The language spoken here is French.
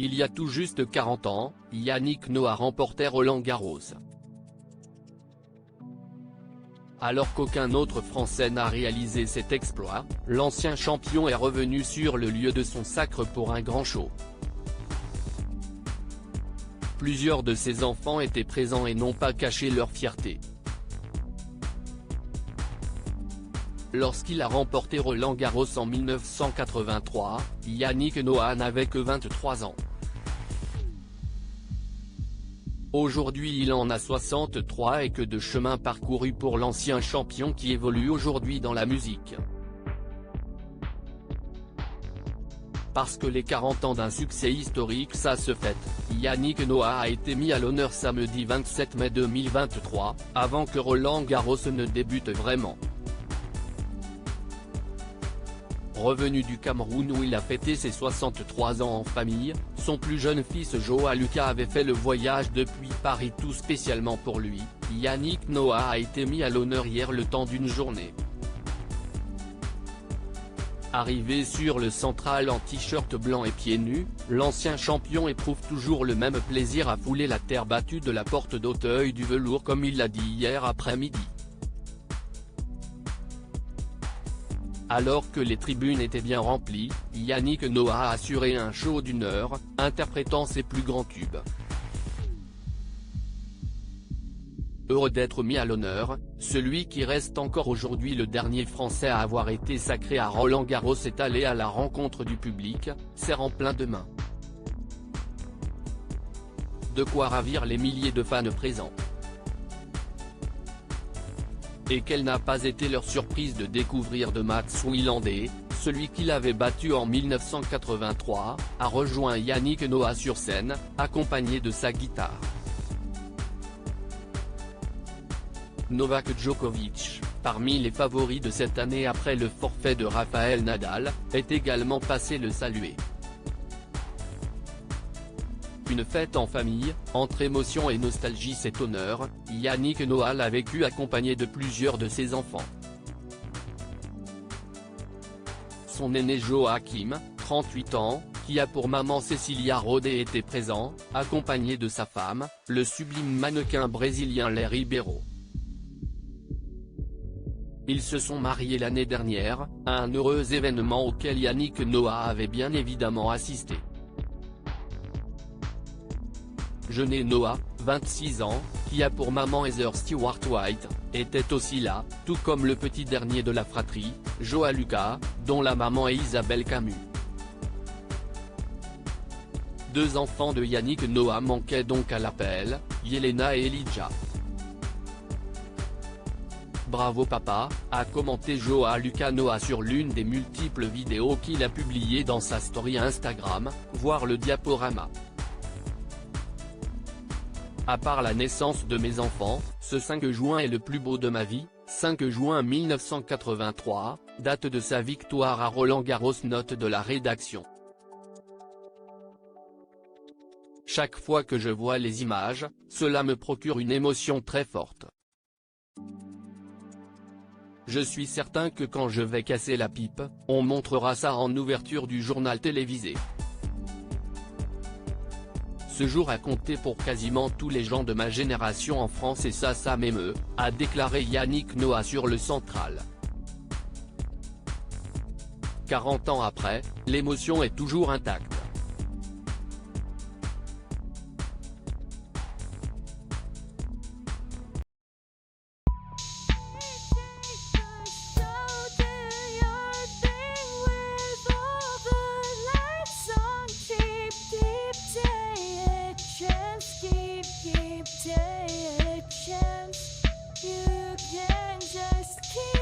Il y a tout juste 40 ans, Yannick Noah remportait Roland-Garros. Alors qu'aucun autre Français n'a réalisé cet exploit, l'ancien champion est revenu sur le lieu de son sacre pour un grand show. Plusieurs de ses enfants étaient présents et n'ont pas caché leur fierté. Lorsqu'il a remporté Roland-Garros en 1983, Yannick Noah n'avait que 23 ans. Aujourd'hui il en a 63 et que de chemin parcouru pour l'ancien champion qui évolue aujourd'hui dans la musique. Parce que les 40 ans d'un succès historique ça se fête, Yannick Noah a été mis à l'honneur samedi 27 mai 2023, avant que Roland-Garros ne débute vraiment. Revenu du Cameroun où il a fêté ses 63 ans en famille, son plus jeune fils Joao Lucas avait fait le voyage depuis Paris tout spécialement pour lui. Yannick Noah a été mis à l'honneur hier le temps d'une journée. Arrivé sur le central en t-shirt blanc et pieds nus, l'ancien champion éprouve toujours le même plaisir à fouler la terre battue de la porte d'Auteuil du velours comme il l'a dit hier après-midi. Alors que les tribunes étaient bien remplies, Yannick Noah a assuré un show d'1 heure, interprétant ses plus grands tubes. Heureux d'être mis à l'honneur, celui qui reste encore aujourd'hui le dernier Français à avoir été sacré à Roland-Garros est allé à la rencontre du public, serrant plein de mains. De quoi ravir les milliers de fans présents. Et quelle n'a pas été leur surprise de découvrir de Mats Wilander, celui qu'il avait battu en 1983, a rejoint Yannick Noah sur scène, accompagné de sa guitare. Novak Djokovic, parmi les favoris de cette année après le forfait de Rafael Nadal, est également passé le saluer. Une fête en famille, entre émotion et nostalgie cet honneur, Yannick Noah l'a vécu accompagné de plusieurs de ses enfants. Son aîné Joachim, 38 ans, qui a pour maman Cecilia Rodé était présent, accompagné de sa femme, le sublime mannequin brésilien Lé Ribeiro. Ils se sont mariés l'année dernière, à un heureux événement auquel Yannick Noah avait bien évidemment assisté. Jeune Noah, 26 ans, qui a pour maman Heather Stewart White, était aussi là, tout comme le petit dernier de la fratrie, Joao Lucas, dont la maman est Isabelle Camus. Deux enfants de Yannick Noah manquaient donc à l'appel, Yelena et Elijah. Bravo papa, a commenté Joao Lucas Noah sur l'une des multiples vidéos qu'il a publiées dans sa story Instagram, voir le diaporama. À part la naissance de mes enfants, ce 5 juin est le plus beau de ma vie, 5 juin 1983, date de sa victoire à Roland-Garros. Note de la rédaction. Chaque fois que je vois les images, cela me procure une émotion très forte. Je suis certain que quand je vais casser la pipe, on montrera ça en ouverture du journal télévisé. Ce jour a compté pour quasiment tous les gens de ma génération en France et ça m'émeut, a déclaré Yannick Noah sur le central. 40 ans après, l'émotion est toujours intacte. Take a chance, you can just keep